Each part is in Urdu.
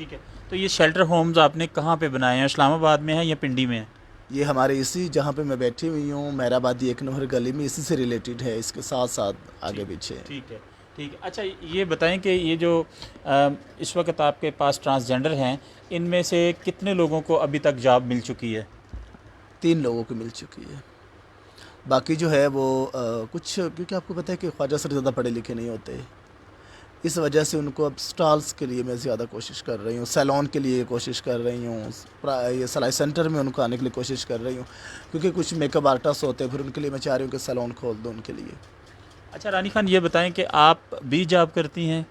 ٹھیک ہے. تو یہ شیلٹر ہومز آپ نے کہاں پہ بنائے ہیں؟ اسلام آباد میں ہیں یا پنڈی میں ہیں؟ یہ ہمارے اسی جہاں پہ میں بیٹھی ہوئی ہوں مہرآبادی 1 نمبر گلی میں اسی سے ریلیٹڈ ہے، اس کے ساتھ ساتھ آگے پیچھے. ٹھیک ہے ٹھیک ہے. اچھا یہ بتائیں کہ یہ جو اس وقت آپ کے پاس ٹرانسجینڈر ہیں، ان میں سے کتنے لوگوں کو ابھی تک جاب مل چکی ہے؟ 3 لوگوں کو مل چکی ہے. باقی جو ہے وہ کچھ، کیونکہ آپ کو پتہ ہے کہ خواجہ سر زیادہ پڑھے لکھے نہیں ہوتے، اس وجہ سے ان کو اب سٹالز کے لیے میں زیادہ کوشش کر رہی ہوں، سیلون کے لیے کوشش کر رہی ہوں، یہ سلائی سینٹر میں ان کو آنے کے لیے کوشش کر رہی ہوں، کیونکہ کچھ میک اپ آرٹسٹ ہوتے ہیں، پھر ان کے لیے میں چاہ رہی ہوں کہ سیلون کھول دوں ان کے لیے. اچھا رانی خان یہ بتائیں کہ آپ بھی جاب کرتی ہیں؟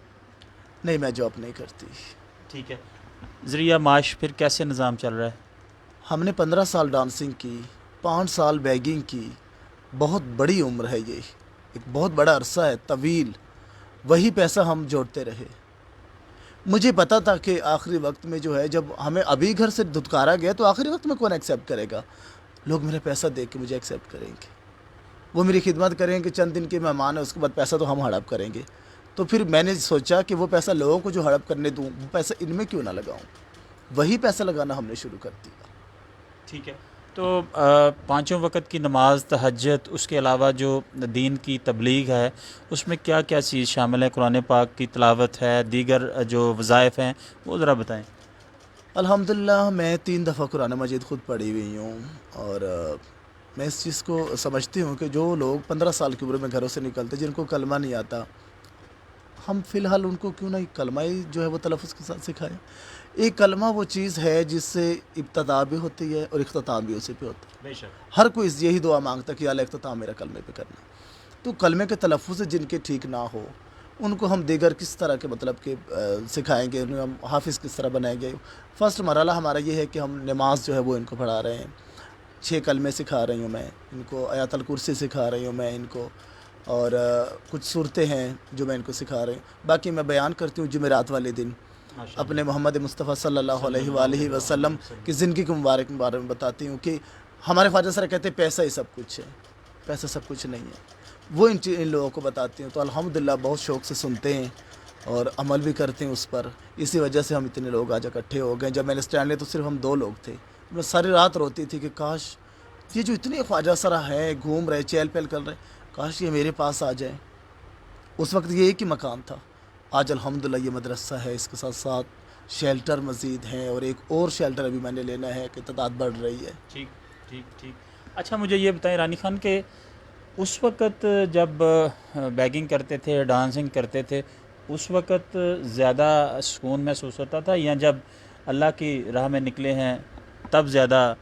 نہیں، میں جاب نہیں کرتی. ٹھیک ہے. ذریعہ معاش پھر کیسے نظام چل رہا ہے؟ ہم نے 15 سال ڈانسنگ کی، 5 سال بیگنگ کی. بہت بڑی عمر ہے، یہ ایک بہت بڑا عرصہ ہے طویل. وہی پیسہ ہم جوڑتے رہے. مجھے پتا تھا کہ آخری وقت میں جو ہے، جب ہمیں ابھی گھر سے دھتکارا گیا تو آخری وقت میں کون ایکسیپٹ کرے گا؟ لوگ میرا پیسہ دیکھ کے مجھے ایکسیپٹ کریں گے، وہ میری خدمت کریں گے، چند دن کے مہمان ہیں، اس کے بعد پیسہ تو ہم ہڑپ کریں گے. تو پھر میں نے سوچا کہ وہ پیسہ لوگوں کو جو ہڑپ کرنے دوں، وہ پیسہ ان میں کیوں نہ لگاؤں. وہی پیسہ لگانا ہم نے شروع کر دیا. ٹھیک ہے. تو 5 وقت کی نماز، تہجد، اس کے علاوہ جو دین کی تبلیغ ہے، اس میں کیا کیا چیز شامل ہے؟ قرآن پاک کی تلاوت ہے، دیگر جو وظائف ہیں وہ ذرا بتائیں. الحمدللہ میں 3 دفعہ قرآن مجید خود پڑھی ہوئی ہوں، اور میں اس چیز کو سمجھتی ہوں کہ جو لوگ 15 سال کی عمر میں گھروں سے نکلتے، جن کو کلمہ نہیں آتا، ہم فی الحال ان کو کیوں نہیں کلمہ ہی جو ہے وہ تلفظ کے ساتھ سکھائیں. ایک کلمہ وہ چیز ہے جس سے ابتدا بھی ہوتی ہے اور اختتام بھی اسی پہ ہوتا ہے. بے شک. ہر کوئی یہی دعا مانگتا ہے کہ یا اللہ اختتام میرا کلمے پہ کرنا. تو کلمے کے تلفظ جن کے ٹھیک نہ ہو، ان کو ہم دیگر کس طرح کے مطلب کہ سکھائیں گے، انہیں ہم حافظ کس طرح بنائیں گے. فرسٹ مرحلہ ہمارا یہ ہے کہ ہم نماز جو ہے وہ ان کو پڑھا رہے ہیں. 6 کلمے سکھا رہی ہوں میں ان کو، آیات الکرسی سکھا رہی ہوں میں ان کو، اور کچھ صورتیں ہیں جو میں ان کو سکھا رہی ہوں. باقی میں بیان کرتی ہوں جمعرات والے دن اپنے محمد مصطفیٰ صلی اللہ علیہ وآلہ وسلم کی زندگی کے مبارک کے بارے میں بتاتی ہوں کہ ہمارے خواجہ سر کہتے ہیں پیسہ ہی سب کچھ ہے. پیسہ سب کچھ نہیں ہے. وہ ان لوگوں کو بتاتی ہوں، تو الحمدللہ بہت شوق سے سنتے ہیں اور عمل بھی کرتے ہیں اس پر. اسی وجہ سے ہم اتنے لوگ آج اکٹھے ہو گئے. جب میں نے اسٹینڈ لیا تو صرف ہم 2 لوگ تھے. میں ساری رات روتی تھی کہ کاش یہ جو اتنے خواجہ سرا ہیں، گھوم رہے، چہل پہل کر رہے، کاش یہ میرے پاس آ جائیں. اس وقت یہ ایک ہی مکان تھا. آج الحمدللہ یہ مدرسہ ہے، اس کے ساتھ ساتھ شیلٹر مزید ہیں، اور ایک اور شیلٹر ابھی میں نے لینا ہے کہ تعداد بڑھ رہی ہے. ٹھیک ٹھیک ٹھیک. اچھا مجھے یہ بتائیں رانی خان کہ اس وقت جب بیگنگ کرتے تھے، ڈانسنگ کرتے تھے، اس وقت زیادہ سکون محسوس ہوتا تھا، یا جب اللہ کی راہ میں نکلے ہیں تب زیادہ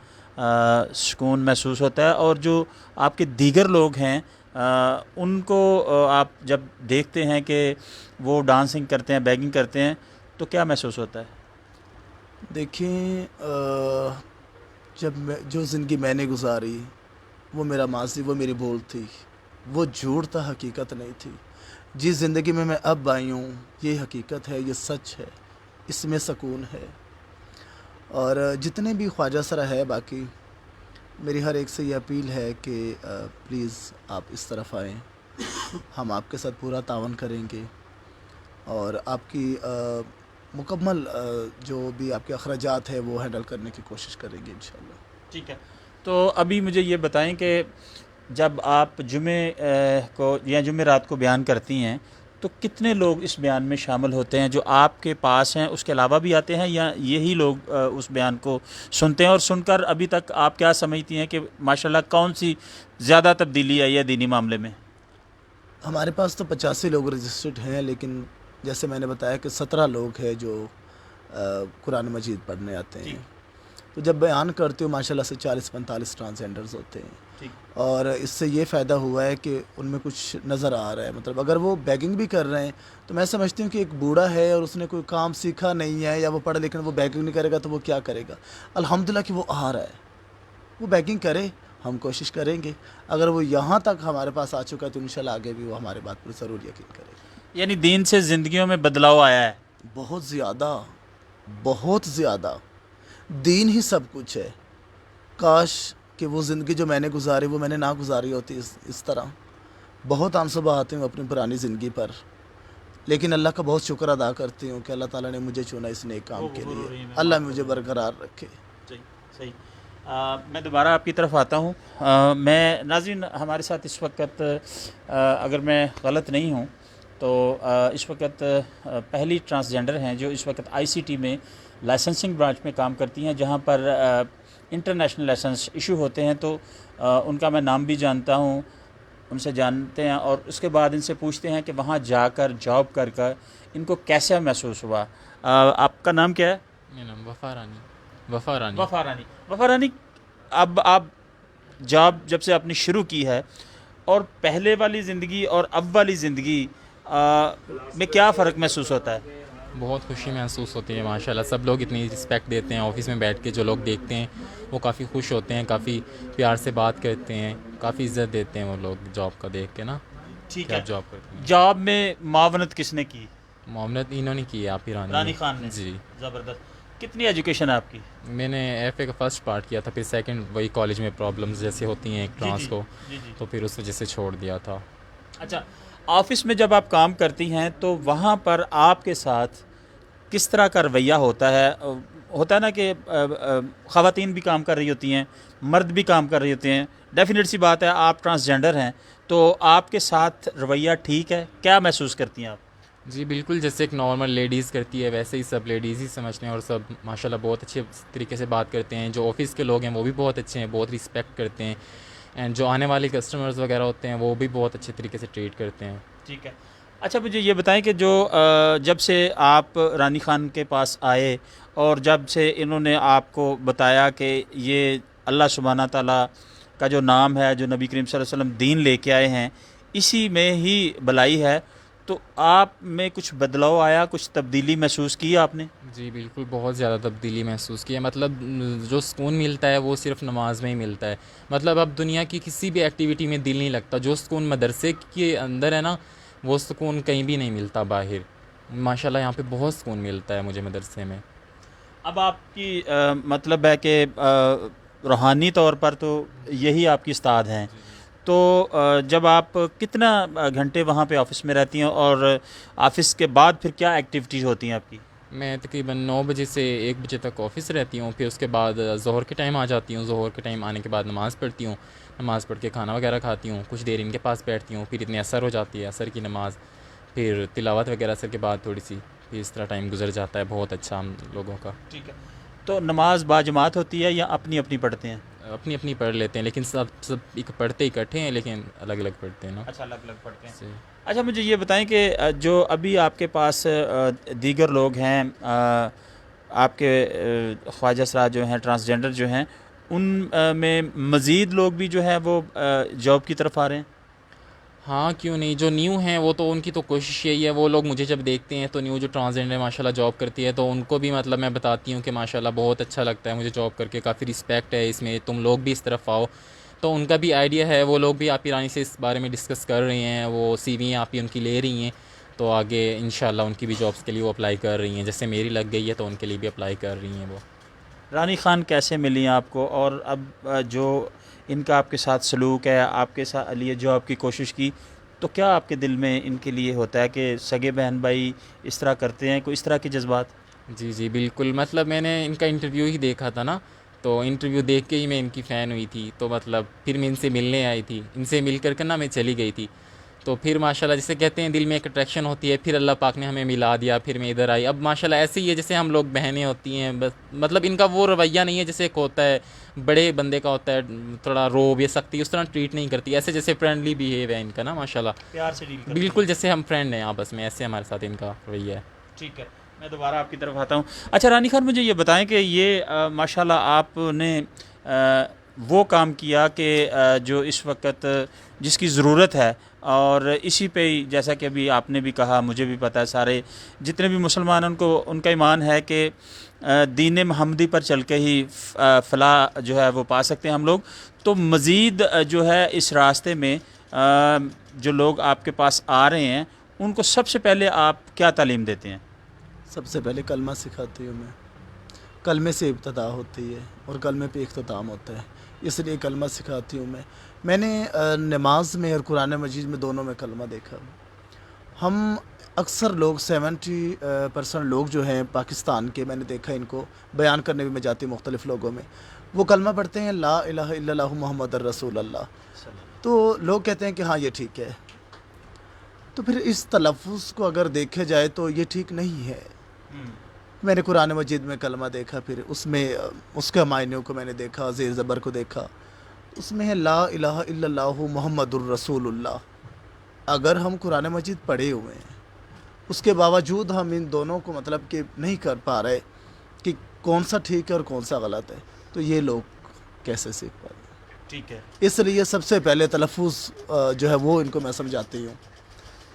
سکون محسوس ہوتا ہے؟ اور جو آپ کے دیگر لوگ ہیں ان کو آپ جب دیکھتے ہیں کہ وہ ڈانسنگ کرتے ہیں، بیگنگ کرتے ہیں، تو کیا محسوس ہوتا ہے؟ دیکھیں، جب جو زندگی میں نے گزاری، وہ میرا ماضی، وہ میری بھول تھی، وہ جھوٹ تھا، حقیقت نہیں تھی. جس زندگی میں میں اب آئی ہوں، یہ حقیقت ہے، یہ سچ ہے، اس میں سکون ہے. اور جتنے بھی خواجہ سرا ہے، باقی میری ہر ایک سے یہ اپیل ہے کہ پلیز آپ اس طرف آئیں، ہم آپ کے ساتھ پورا تعاون کریں گے، اور آپ کی مکمل جو بھی آپ کے اخراجات ہیں وہ ہینڈل کرنے کی کوشش کریں گے انشاءاللہ. ٹھیک ہے. تو ابھی مجھے یہ بتائیں کہ جب آپ جمعے کو یا جمعرات کو بیان کرتی ہیں تو کتنے لوگ اس بیان میں شامل ہوتے ہیں جو آپ کے پاس ہیں؟ اس کے علاوہ بھی آتے ہیں، یا یہی لوگ اس بیان کو سنتے ہیں؟ اور سن کر ابھی تک آپ کیا سمجھتی ہیں کہ ماشاءاللہ کون سی زیادہ تبدیلی آئی ہے دینی معاملے میں؟ ہمارے پاس تو 85 لوگ رجسٹرڈ ہیں، لیکن جیسے میں نے بتایا کہ 17 لوگ ہیں جو قرآن مجید پڑھنے آتے ہیں. تو جب بیان کرتے ہو ماشاءاللہ سے 40-45 ٹرانسجینڈرز ہوتے ہیں. اور اس سے یہ فائدہ ہوا ہے کہ ان میں کچھ نظر آ رہا ہے. مطلب اگر وہ بیگنگ بھی کر رہے ہیں تو میں سمجھتی ہوں کہ ایک بوڑھا ہے اور اس نے کوئی کام سیکھا نہیں ہے، یا وہ پڑھا لیکن وہ بیگنگ نہیں کرے گا تو وہ کیا کرے گا؟ الحمدللہ کہ وہ آ رہا ہے، وہ بیگنگ کرے، ہم کوشش کریں گے. اگر وہ یہاں تک ہمارے پاس آ چکا ہے تو انشاءاللہ آگے بھی وہ ہمارے بات پر ضرور یقین کرے گا. یعنی دین سے زندگیوں میں بدلاؤ آیا ہے؟ بہت زیادہ، بہت زیادہ. دین ہی سب کچھ ہے. کاش کہ وہ زندگی جو میں نے گزاری وہ میں نے نہ گزاری ہوتی اس طرح. بہت آنسو بہاتے ہوں اپنی پرانی زندگی پر. لیکن اللہ کا بہت شکر ادا کرتی ہوں کہ اللہ تعالیٰ نے مجھے چنا اس نیک کام کے لیے. اللہ مجھے برقرار رکھے. صحیح. میں دوبارہ آپ کی طرف آتا ہوں. میں ناظرین ہمارے ساتھ اس وقت اگر میں غلط نہیں ہوں تو اس وقت پہلی ٹرانسجینڈر ہیں جو اس وقت آئی سی ٹی میں لائسنسنگ برانچ میں کام کرتی ہیں, جہاں پر انٹرنیشنل لائسنس ایشو ہوتے ہیں. تو ان کا میں نام بھی جانتا ہوں, ان سے جانتے ہیں اور اس کے بعد ان سے پوچھتے ہیں کہ وہاں جا کر جاب کر ان کو کیسا محسوس ہوا. آپ کا نام کیا ہے؟ میرا نام وفا رانی. وفا رانی, اب آپ جاب جب سے اپنی شروع کی ہے اور پہلے والی زندگی اور اب والی زندگی میں کیا فرق محسوس ہوتا ہے؟ بہت خوشی محسوس ہوتی ہے ماشاءاللہ. سب لوگ اتنی رسپیکٹ دیتے ہیں. آفس میں بیٹھ کے جو لوگ دیکھتے ہیں وہ کافی خوش ہوتے ہیں, کافی پیار سے بات کرتے ہیں, کافی عزت دیتے ہیں وہ لوگ جاب کا دیکھ کے نا. ٹھیک کہ ہے. آپ جاب کرتے ہیں. جاب میں معاونت کس نے کی؟ معاملت انہوں نے کی ہے, آپ ہی رانی خان نے. جی زبردست. کتنی ایجوکیشن ہے آپ کی؟ میں نے ایف اے کا فرسٹ پارٹ کیا تھا, پھر سیکنڈ وہی کالج میں پرابلمز جیسے ہوتی ہیں ایک ٹرانس کو, تو پھر اس وجہ سے چھوڑ دیا تھا. اچھا, آفس میں جب آپ کام کرتی ہیں تو وہاں پر آپ کے ساتھ کس طرح کا رویہ ہوتا ہے؟ ہوتا ہے نا کہ خواتین بھی کام کر رہی ہوتی ہیں, مرد بھی کام کر رہے ہوتے ہیں. ڈیفینیٹ سی بات ہے آپ ٹرانسجینڈر ہیں تو آپ کے ساتھ رویہ ٹھیک ہے؟ کیا محسوس کرتی ہیں آپ؟ جی بالکل, جیسے ایک نارمل لیڈیز کرتی ہے ویسے ہی سب لیڈیز ہی سمجھتے ہیں, اور سب ماشاءاللہ بہت اچھے طریقے سے بات کرتے ہیں. جو آفس کے لوگ ہیں وہ بھی بہت اچھے ہیں, بہت رسپیکٹ کرتے ہیں, اینڈ جو آنے والے کسٹمرز وغیرہ ہوتے ہیں وہ بھی بہت اچھے طریقے سے ٹریٹ کرتے ہیں. ٹھیک ہے. اچھا مجھے یہ بتائیں کہ جو جب سے آپ رانی خان کے پاس آئے اور جب سے انہوں نے آپ کو بتایا کہ یہ اللہ سبحانہ تعالیٰ کا جو نام ہے, جو نبی کریم صلی اللہ علیہ وسلم دین لے کے آئے ہیں, اسی میں ہی بلائی ہے, تو آپ میں کچھ بدلاؤ آیا, کچھ تبدیلی محسوس کی آپ نے؟ جی بالکل, بہت زیادہ تبدیلی محسوس کی ہے. مطلب جو سکون ملتا ہے وہ صرف نماز میں ہی ملتا ہے. مطلب اب دنیا کی کسی بھی ایکٹیویٹی میں دل نہیں لگتا. جو سکون مدرسے کے اندر ہے نا, وہ سکون کہیں بھی نہیں ملتا باہر. ماشاءاللہ یہاں پہ بہت سکون ملتا ہے مجھے مدرسے میں. اب آپ کی مطلب ہے کہ روحانی طور پر تو یہی آپ کی استاد ہیں, تو جب آپ کتنا گھنٹے وہاں پہ آفس میں رہتی ہیں اور آفس کے بعد پھر کیا ایکٹیویٹیز ہوتی ہیں آپ کی؟ میں تقریباً 9 بجے سے 1 بجے تک آفس رہتی ہوں, پھر اس کے بعد ظہر کے ٹائم آ جاتی ہوں. ظہر کے ٹائم آنے کے بعد نماز پڑھتی ہوں, نماز پڑھ کے کھانا وغیرہ کھاتی ہوں, کچھ دیر ان کے پاس بیٹھتی ہوں, پھر اتنی عصر ہو جاتی ہے, عصر کی نماز, پھر تلاوت وغیرہ عصر کے بعد تھوڑی سی, پھر اس طرح ٹائم گزر جاتا ہے بہت اچھا ہم لوگوں کا. ٹھیک ہے. تو نماز باجماعت ہوتی ہے یا اپنی اپنی پڑھتے ہیں؟ اپنی اپنی پڑھ لیتے ہیں, لیکن سب ایک پڑھتے اکٹھے ہیں لیکن الگ الگ پڑھتے ہیں نا. اچھا, الگ الگ پڑھتے ہیں. جی. اچھا مجھے یہ بتائیں کہ جو ابھی آپ کے پاس دیگر لوگ ہیں, آپ کے خواجہ سرا جو ہیں ٹرانسجینڈر جو ہیں, ان میں مزید لوگ بھی جو ہیں وہ جاب کی طرف آ رہے ہیں؟ ہاں کیوں نہیں, جو نیو ہیں وہ تو ان کی تو کوشش یہی ہے. وہ لوگ مجھے جب دیکھتے ہیں تو نیو جو ٹرانسجینڈر ماشاءاللہ جاب کرتی ہے تو ان کو بھی مطلب میں بتاتی ہوں کہ ماشاءاللہ بہت اچھا لگتا ہے مجھے جاب کر کے, کافی رسپیکٹ ہے اس میں, تم لوگ بھی اس طرف آؤ. تو ان کا بھی آئیڈیا ہے, وہ لوگ بھی آپ ہی رانی سے اس بارے میں ڈسکس کر رہی ہیں, وہ سی وی آپ ہی ان کی لے رہی ہیں, تو آگے انشاءاللہ ان کی بھی جابس کے لیے وہ اپلائی کر رہی ہیں. جیسے میری لگ گئی ہے تو ان کے لیے بھی اپلائی کر رہی ہیں. وہ رانی خان کیسے ملی آپ کو, اور اب جو ان کا آپ کے ساتھ سلوک ہے, آپ کے ساتھ لیے جو آپ کی کوشش کی, تو کیا آپ کے دل میں ان کے لیے ہوتا ہے کہ سگے بہن بھائی اس طرح کرتے ہیں, کوئی اس طرح کے جذبات؟ جی جی بالکل, مطلب میں نے ان کا انٹرویو ہی دیکھا تھا نا, تو انٹرویو دیکھ کے ہی میں ان کی فین ہوئی تھی. تو مطلب پھر میں ان سے ملنے آئی تھی, ان سے مل کر نا میں چلی گئی تھی. تو پھر ماشاءاللہ جسے کہتے ہیں دل میں ایک اٹریکشن ہوتی ہے, پھر اللہ پاک نے ہمیں ملا دیا, پھر میں ادھر آئی. اب ماشاءاللہ ایسے ہی ہے جیسے ہم لوگ بہنیں ہوتی ہیں بس. مطلب ان کا وہ رویہ نہیں ہے جیسے ایک ہوتا ہے بڑے بندے کا ہوتا ہے, تھوڑا روب یا سختی, اس طرح ٹریٹ نہیں کرتی. ایسے جیسے فرینڈلی بیہیو ہے ان کا نا ماشاءاللہ, پیار سے ڈیل کرتے بالکل جیسے ہم فرینڈ ہیں آپس میں, ایسے ہمارے ساتھ ان کا رویہ ہے. ٹھیک ہے, میں دوبارہ آپ کی طرف آتا ہوں. اچھا رانی خان مجھے یہ بتائیں کہ یہ ماشاءاللہ آپ نے وہ کام کیا کہ جو اس وقت جس کی ضرورت ہے, اور اسی پہ ہی جیسا کہ ابھی آپ نے بھی کہا, مجھے بھی پتہ ہے, سارے جتنے بھی مسلمان ہیں ان کا ایمان ہے کہ دین محمدی پر چل کے ہی فلاح جو ہے وہ پا سکتے ہیں ہم لوگ. تو مزید جو ہے اس راستے میں جو لوگ آپ کے پاس آ رہے ہیں ان کو سب سے پہلے آپ کیا تعلیم دیتے ہیں؟ سب سے پہلے کلمہ سکھاتی ہوں میں. کلمے سے ابتدا ہوتی ہے اور کلمے پہ اختتام ہوتا ہے, اس لیے کلمہ سکھاتی ہوں میں. میں نے نماز میں اور قرآن مجید میں دونوں میں کلمہ دیکھا, ہم اکثر لوگ 70% لوگ جو ہیں پاکستان کے، میں نے دیکھا ان کو بیان کرنے بھی میں جاتی ہوں مختلف لوگوں میں، وہ کلمہ پڑھتے ہیں لا الہ الا اللہ محمد الرسول اللہ، تو لوگ کہتے ہیں کہ ہاں یہ ٹھیک ہے. تو پھر اس تلفظ کو اگر دیکھا جائے تو یہ ٹھیک نہیں ہے. میں نے قرآن مجید میں کلمہ دیکھا، پھر اس میں اس کے معنیوں کو میں نے دیکھا، زیر زبر کو دیکھا، اس میں ہے لا الہ الا اللہ محمد الرسول اللہ. اگر ہم قرآن مجید پڑھے ہوئے ہیں، اس کے باوجود ہم ان دونوں کو مطلب کہ نہیں کر پا رہے کہ کون سا ٹھیک ہے اور کون سا غلط ہے، تو یہ لوگ کیسے سیکھ پائیں؟ ٹھیک ہے. اس لیے سب سے پہلے تلفظ جو ہے وہ ان کو میں سمجھاتی ہوں،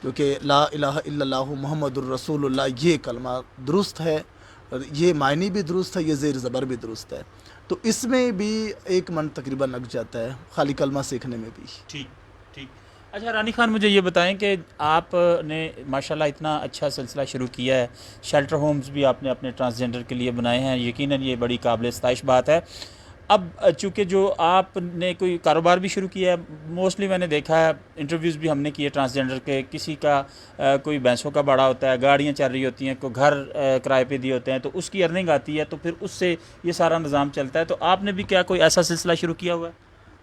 کیونکہ لا الہ الا اللہ محمد الرسول اللہ یہ کلمہ درست ہے، اور یہ معنی بھی درست ہے، یہ زیر زبر بھی درست ہے. تو اس میں بھی 1 منٹ تقریباً لگ جاتا ہے خالی کلمہ سیکھنے میں بھی. ٹھیک ٹھیک. اچھا رانی خان، مجھے یہ بتائیں کہ آپ نے ماشاءاللہ اتنا اچھا سلسلہ شروع کیا ہے، شیلٹر ہومز بھی آپ نے اپنے ٹرانسجنڈر کے لیے بنائے ہیں، یقیناً یہ بڑی قابل ستائش بات ہے. اب چونکہ جو آپ نے کوئی کاروبار بھی شروع کیا ہے، موسٹلی میں نے دیکھا ہے انٹرویوز بھی ہم نے کیے ٹرانسجنڈر کے، کسی کا کوئی بھینسوں کا باڑا ہوتا ہے، گاڑیاں چل رہی ہوتی ہیں، کوئی گھر کرائے پہ دیے ہوتے ہیں، تو اس کی ارننگ آتی ہے، تو پھر اس سے یہ سارا نظام چلتا ہے. تو آپ نے بھی کیا کوئی ایسا سلسلہ شروع کیا ہوا ہے؟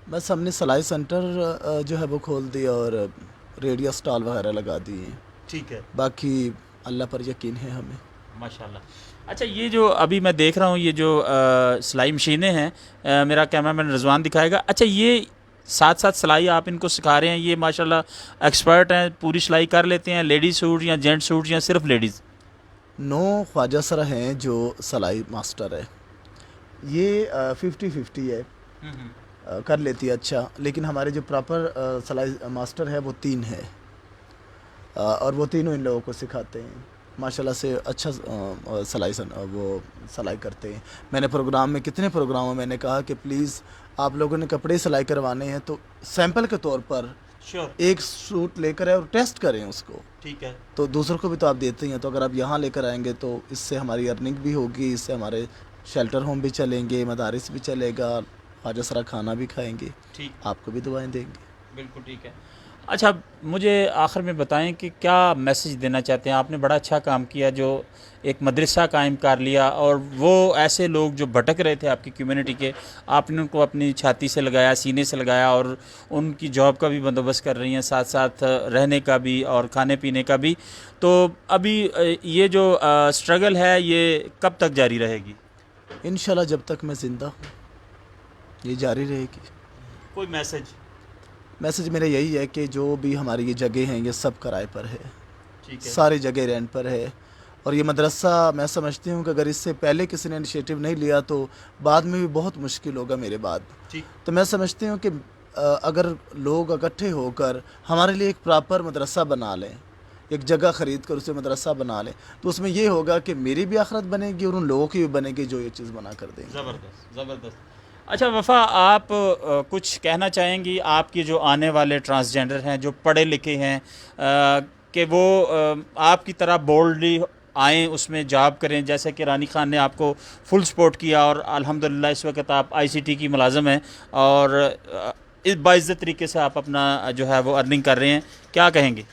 بس ہم نے سلائی سینٹر جو ہے وہ کھول دیا اور ریڈیو سٹال وغیرہ لگا دیے. ٹھیک ہے. باقی اللہ پر یقین ہے ہمیں. ماشاءاللہ. اچھا، یہ جو ابھی میں دیکھ رہا ہوں یہ جو سلائی مشینیں ہیں، میرا کیمرہ مین رضوان دکھائے گا. اچھا، یہ ساتھ ساتھ سلائی آپ ان کو سکھا رہے ہیں، یہ ماشاءاللہ ایکسپرٹ ہیں، پوری سلائی کر لیتے ہیں، لیڈیز سوٹ یا جینٹ سوٹ یا صرف لیڈیز؟ 9 خواجہ سرا ہیں جو سلائی ماسٹر ہے، یہ 50-50 ہے، کر لیتی ہے اچھا. لیکن ہمارے جو پراپر سلائی ماسٹر ہے وہ 3 ہے، اور وہ تینوں ان لوگوں کو سکھاتے ہیں. ماشاءاللہ سے اچھا سلائی کرتے ہیں. میں نے پروگرام میں کتنے پروگراموں میں نے کہا کہ پلیز آپ لوگوں نے کپڑے سلائی کروانے ہیں تو سیمپل کے طور پر ایک سوٹ لے کر آئے اور ٹیسٹ کریں اس کو. ٹھیک ہے. تو دوسروں کو بھی تو آپ دیتے ہیں، تو اگر آپ یہاں لے کر آئیں گے تو اس سے ہماری ارننگ بھی ہوگی، اس سے ہمارے شیلٹر ہوم بھی چلیں گے، مدارس بھی چلے گا، خواجہ سرا کھانا بھی کھائیں گے، ٹھیک. آپ کو بھی دعائیں دیں گے. بالکل ٹھیک ہے. اچھا، مجھے آخر میں بتائیں کہ کیا میسج دینا چاہتے ہیں؟ آپ نے بڑا اچھا کام کیا، جو ایک مدرسہ قائم کر لیا، اور وہ ایسے لوگ جو بھٹک رہے تھے آپ کی کمیونٹی کے، آپ نے ان کو اپنی چھاتی سے لگایا، سینے سے لگایا، اور ان کی جاب کا بھی بندوبست کر رہی ہیں، ساتھ ساتھ رہنے کا بھی اور کھانے پینے کا بھی. تو ابھی یہ جو اسٹرگل ہے یہ کب تک جاری رہے گی؟ انشاءاللہ جب تک میں زندہ ہوں یہ جاری رہے گی. کوئی میسج میرا یہی ہے کہ جو بھی ہماری یہ جگہ ہیں یہ سب کرائے پر ہے، ٹھیک ہے. ساری جگہ رینٹ پر ہے. اور یہ مدرسہ میں سمجھتی ہوں کہ اگر اس سے پہلے کسی نے انیشیٹو نہیں لیا تو بعد میں بھی بہت مشکل ہوگا میرے بعد. تو میں سمجھتی ہوں کہ اگر لوگ اکٹھے ہو کر ہمارے لیے ایک پراپر مدرسہ بنا لیں، ایک جگہ خرید کر اسے مدرسہ بنا لیں، تو اس میں یہ ہوگا کہ میری بھی آخرت بنے گی اور ان لوگوں کی بھی بنے گی جو یہ چیز بنا کر دیں گے. زبردست زبردست. اچھا وفا، آپ کچھ کہنا چاہیں گی آپ کی جو آنے والے ٹرانسجینڈر ہیں جو پڑھے لکھے ہیں کہ وہ آپ کی طرح بولڈلی آئیں، اس میں جاب کریں، جیسے کہ رانی خان نے آپ کو فل سپورٹ کیا، اور الحمدللہ اس وقت آپ ICT کی ملازم ہیں اور اس باعزت طریقے سے آپ اپنا جو ہے وہ ارننگ کر رہے ہیں، کیا کہیں گے؟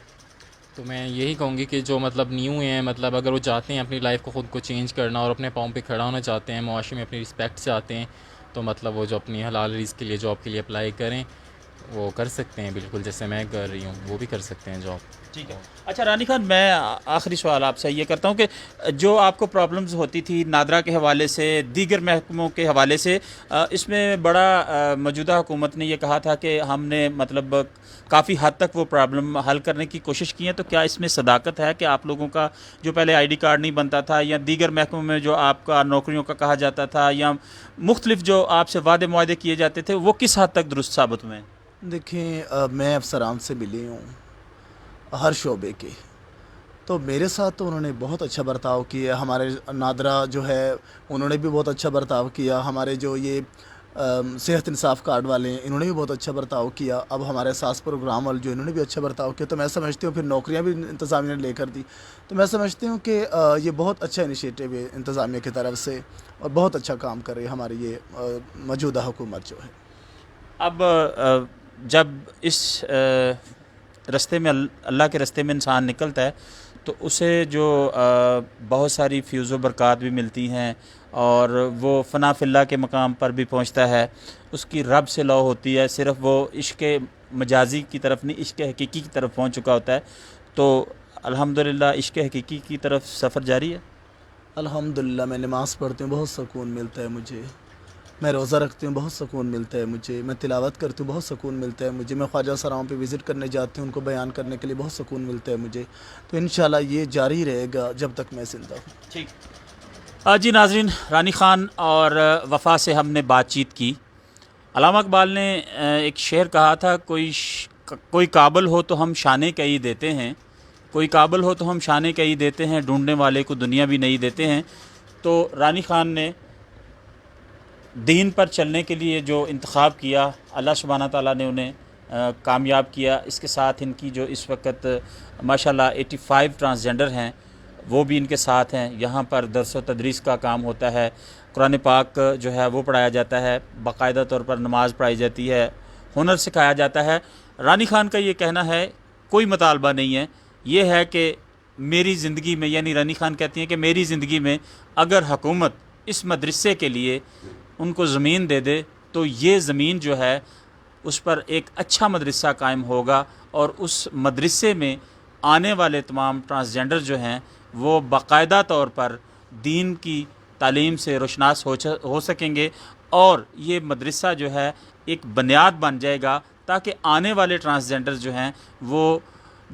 تو میں یہی کہوں گی کہ جو مطلب نیو ہیں، مطلب اگر وہ چاہتے ہیں اپنی لائف کو خود کو چینج کرنا اور اپنے پاؤں پہ کھڑا ہونا چاہتے ہیں، معاشرے میں اپنی رسپیکٹ چاہتے ہیں، تو مطلب وہ جو اپنی حلال رزق کے لیے جاب کے لیے اپلائی کریں، وہ کر سکتے ہیں، بالکل جیسے میں کر رہی ہوں وہ بھی کر سکتے ہیں جاب. ٹھیک ہے. اچھا رانی خان، میں آخری سوال آپ سے یہ کرتا ہوں کہ جو آپ کو پرابلمز ہوتی تھی نادرا کے حوالے سے، دیگر محکموں کے حوالے سے، اس میں بڑا موجودہ حکومت نے یہ کہا تھا کہ ہم نے مطلب کافی حد تک وہ پرابلم حل کرنے کی کوشش کی ہے، تو کیا اس میں صداقت ہے کہ آپ لوگوں کا جو پہلے ID کارڈ نہیں بنتا تھا، یا دیگر محکموں میں جو آپ کا نوکریوں کا کہا جاتا تھا، یا مختلف جو آپ سے وعدے معاہدے کیے جاتے تھے، وہ کس حد تک درست ثابت ہوئے ہیں؟ دیکھیں، میں افسران سے ملی ہوں ہر شعبے کے، تو میرے ساتھ تو انہوں نے بہت اچھا برتاؤ کیا. ہمارے نادرا جو ہے انہوں نے بھی بہت اچھا برتاؤ کیا. ہمارے جو یہ صحت انصاف کارڈ والے ہیں انہوں نے بھی بہت اچھا برتاؤ کیا. اب ہمارے ساس پروگرام والے جو انہوں نے بھی اچھا برتاؤ کیا. تو میں سمجھتی ہوں پھر نوکریاں بھی انتظامیہ نے لے کر دی. تو میں سمجھتی ہوں کہ یہ بہت اچھا انیشیٹو ہے انتظامیہ کی طرف سے، اور بہت اچھا کام کر رہی ہے ہماری یہ موجودہ حکومت جو ہے. اب جب اس رستے میں اللہ کے رستے میں انسان نکلتا ہے تو اسے جو بہت ساری فیوز و برکات بھی ملتی ہیں اور وہ فنا فی اللہ کے مقام پر بھی پہنچتا ہے. اس کی رب سے لو ہوتی ہے, صرف وہ عشق مجازی کی طرف نہیں عشق حقیقی کی طرف پہنچ چکا ہوتا ہے. تو الحمدللہ عشق حقیقی کی طرف سفر جاری ہے. الحمدللہ میں نماز پڑھتی ہوں, بہت سکون ملتا ہے مجھے. میں روزہ رکھتی ہوں, بہت سکون ملتا ہے مجھے. میں تلاوت کرتی ہوں, بہت سکون ملتا ہے مجھے. میں خواجہ سراؤں پہ وزٹ کرنے جاتی ہوں, ان کو بیان کرنے کے لیے بہت سکون ملتا ہے مجھے. تو انشاءاللہ یہ جاری رہے گا جب تک میں زندہ ہوں. ٹھیک. جی ناظرین, رانی خان اور وفا سے ہم نے بات چیت کی. علامہ اقبال نے ایک شعر کہا تھا, کوئی قابل ہو تو ہم شانے کئی دیتے ہیں, کوئی قابل ہو تو ہم شانے کئی دیتے ہیں, ڈھونڈنے والے کو دنیا بھی نہیں دیتے ہیں. تو رانی خان نے دین پر چلنے کے لیے جو انتخاب کیا, اللہ سبحانہ تعالیٰ نے انہیں کامیاب کیا. اس کے ساتھ ان کی جو اس وقت ماشاءاللہ 85 ٹرانسجنڈر ہیں وہ بھی ان کے ساتھ ہیں. یہاں پر درس و تدریس کا کام ہوتا ہے, قرآن پاک جو ہے وہ پڑھایا جاتا ہے, باقاعدہ طور پر نماز پڑھائی جاتی ہے, ہنر سکھایا جاتا ہے. رانی خان کا یہ کہنا ہے کوئی مطالبہ نہیں ہے, یہ ہے کہ میری زندگی میں, یعنی رانی خان کہتی ہیں کہ میری زندگی میں اگر حکومت اس مدرسے کے لیے ان کو زمین دے دے تو یہ زمین جو ہے اس پر ایک اچھا مدرسہ قائم ہوگا, اور اس مدرسے میں آنے والے تمام ٹرانسجنڈر جو ہیں وہ باقاعدہ طور پر دین کی تعلیم سے روشناس ہو سکیں گے, اور یہ مدرسہ جو ہے ایک بنیاد بن جائے گا تاکہ آنے والے ٹرانسجنڈر جو ہیں وہ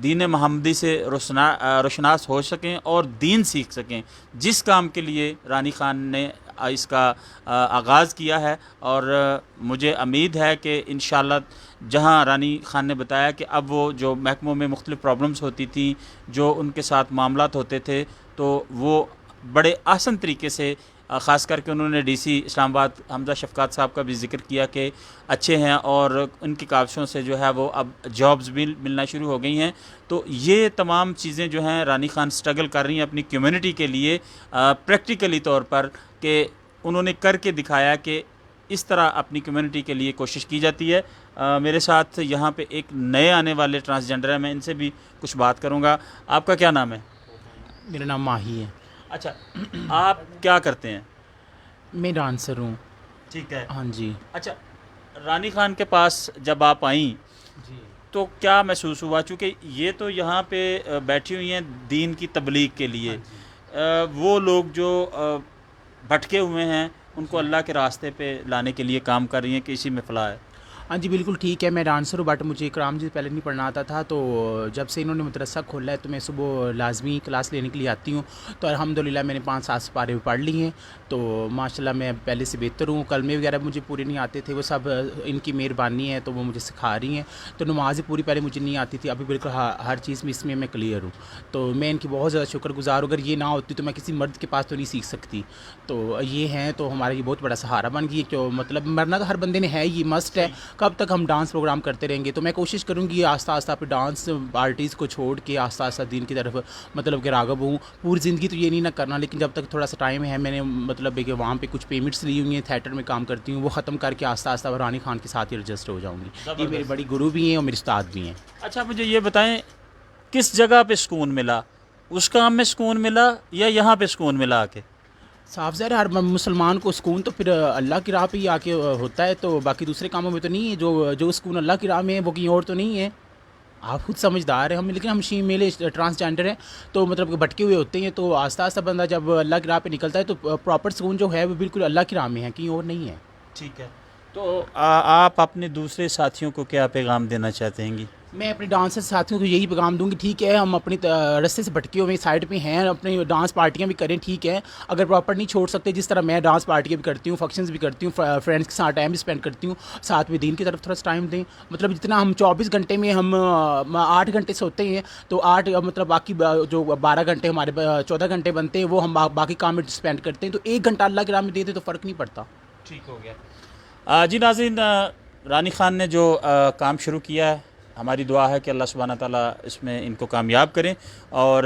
دین محمدی سے روشناس ہو سکیں اور دین سیکھ سکیں. جس کام کے لیے رانی خان نے اس کا آغاز کیا ہے, اور مجھے امید ہے کہ انشاءاللہ جہاں رانی خان نے بتایا کہ اب وہ جو محکموں میں مختلف پرابلمز ہوتی تھیں, جو ان کے ساتھ معاملات ہوتے تھے, تو وہ بڑے آسان طریقے سے, خاص کر کے انہوں نے ڈی سی اسلام آباد حمزہ شفقات صاحب کا بھی ذکر کیا کہ اچھے ہیں اور ان کی کاوشوں سے جو ہے وہ اب جابز بھی ملنا شروع ہو گئی ہیں. تو یہ تمام چیزیں جو ہیں رانی خان سٹرگل کر رہی ہیں اپنی کمیونٹی کے لیے پریکٹیکلی طور پر, کہ انہوں نے کر کے دکھایا کہ اس طرح اپنی کمیونٹی کے لیے کوشش کی جاتی ہے. میرے ساتھ یہاں پہ ایک نئے آنے والے ٹرانسجنڈر ہیں, میں ان سے بھی کچھ بات کروں گا. آپ کا کیا نام ہے؟ میرا نام ماہی ہے. اچھا, آپ کیا کرتے ہیں؟ میں ڈانسر ہوں. ٹھیک ہے. ہاں جی. اچھا, رانی خان کے پاس جب آپ آئیں جی تو کیا محسوس ہوا, چونکہ یہ تو یہاں پہ بیٹھی ہوئی ہیں دین کی تبلیغ کے لیے, وہ لوگ جو بھٹکے ہوئے ہیں ان کو اللہ کے راستے پہ لانے کے لیے کام کر رہی ہیں کہ اسی میں فلاح ہے. ہاں جی بالکل ٹھیک ہے. میں ڈانسر ہوں, بٹ مجھے کرام جی پہلے نہیں پڑھنا آتا تھا, تو جب سے انہوں نے مدرسہ کھولا ہے تو میں صبح لازمی کلاس لینے کے لیے آتی ہوں. تو الحمدللہ میں نے 5-7 سپارے پڑھ لی ہیں, تو ماشاءاللہ میں پہلے سے بہتر ہوں. کلمے وغیرہ مجھے پورے نہیں آتے تھے, وہ سب ان کی مہربانی ہے, تو وہ مجھے سکھا رہی ہیں. تو نماز پوری پہلے مجھے نہیں آتی تھی, ابھی بالکل ہر چیز میں اس میں کلیئر ہوں. تو میں ان کی بہت زیادہ شکر گزار ہوں. اگر یہ نہ ہوتی تو میں کسی مرد کے پاس تو نہیں سیکھ سکتی. تو یہ ہیں تو ہمارا یہ بہت بڑا سہارا بن گئی ہے, کہ مطلب مرنا تو ہر بندے نے ہے, یہ مسٹ ہے. کب تک ہم ڈانس پروگرام کرتے رہیں گے؟ تو میں کوشش کروں گی آہستہ آہستہ اپنے ڈانس پارٹیز کو چھوڑ کے آہستہ آہستہ دین کی طرف مطلب کہ راغب ہوں. پوری زندگی تو یہ نہیں نہ کرنا, لیکن جب تک تھوڑا سا ٹائم ہے, میں نے مطلب کہ وہاں پہ کچھ پیمنٹس لی ہوئی ہیں, تھیٹر میں کام کرتی ہوں, وہ ختم کر کے آہستہ آہستہ رانی خان کے ساتھ ہی ایڈجسٹ ہو جاؤں گی. یہ میرے بڑی گرو بھی ہیں اور میرے استاد بھی ہیں. اچھا, مجھے یہ بتائیں کس جگہ پہ سکون ملا, اس کام میں سکون ملا یا یہاں پہ سکون ملا آ کے؟ صاف ظاہر ہر مسلمان کو سکون تو پھر اللہ کی راہ پہ ہی آ کے ہوتا ہے, تو باقی دوسرے کاموں میں تو نہیں ہے. جو سکون اللہ کی راہ میں ہے وہ کہیں اور تو نہیں ہے. آپ خود سمجھدار ہیں. لیکن ہم میلے ٹرانسجینڈر ہیں, تو مطلب کہ بھٹکے ہوئے ہوتے ہیں, تو آہستہ آہستہ بندہ جب اللہ کی راہ پہ نکلتا ہے تو پراپر سکون جو ہے وہ بالکل اللہ کی راہ میں ہے, کہیں اور نہیں ہے. ٹھیک ہے. تو آپ اپنے دوسرے ساتھیوں کو کیا پیغام دینا چاہتے ہیں گی؟ میں اپنے ڈانسر ساتھیوں کو یہی پیغام دوں گی, ٹھیک ہے ہم اپنی رستے سے بھٹکے ہوئے سائڈ پہ ہیں, اپنی ڈانس پارٹیاں بھی کریں, ٹھیک ہے. اگر پراپر نہیں چھوڑ سکتے, جس طرح میں ڈانس پارٹیاں بھی کرتی ہوں, فنکشنز بھی کرتی ہوں, فرینڈس کے ساتھ ٹائم بھی اسپینڈ کرتی ہوں, ساتھ میں دین کی طرف تھوڑا سا ٹائم دیں. مطلب جتنا ہم 24 گھنٹے میں ہم 8 گھنٹے سوتے ہیں, تو 8 مطلب باقی جو 12 گھنٹے ہمارے 14 گھنٹے بنتے ہیں وہ ہم باقی کام میں اسپینڈ کرتے ہیں. تو 1 گھنٹہ اللہ کی راہ میں دے دیں تو فرق نہیں پڑتا. ٹھیک ہو گیا. جی ناظرین, رانی خان نے جو کام شروع کیا ہے ہماری دعا ہے کہ اللہ سبحانہ تعالیٰ اس میں ان کو کامیاب کریں. اور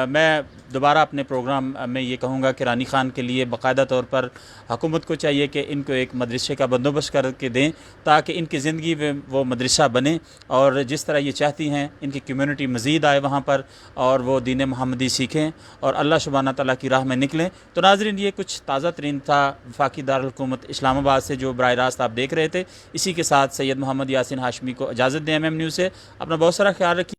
میں دوبارہ اپنے پروگرام میں یہ کہوں گا کہ رانی خان کے لیے باقاعدہ طور پر حکومت کو چاہیے کہ ان کو ایک مدرسے کا بندوبست کر کے دیں تاکہ ان کی زندگی میں وہ مدرسہ بنے اور جس طرح یہ چاہتی ہیں ان کی کمیونٹی مزید آئے وہاں پر اور وہ دین محمدی سیکھیں اور اللہ سبحانہ تعالیٰ کی راہ میں نکلیں. تو ناظرین یہ کچھ تازہ ترین تھا وفاقی دارالحکومت اسلام آباد سے جو براہ راست آپ دیکھ رہے تھے. اسی کے ساتھ سید محمد یاسین ہاشمی کو اجازت دیں. MM نیوز سے اپنا بہت سارا خیال رکھیے.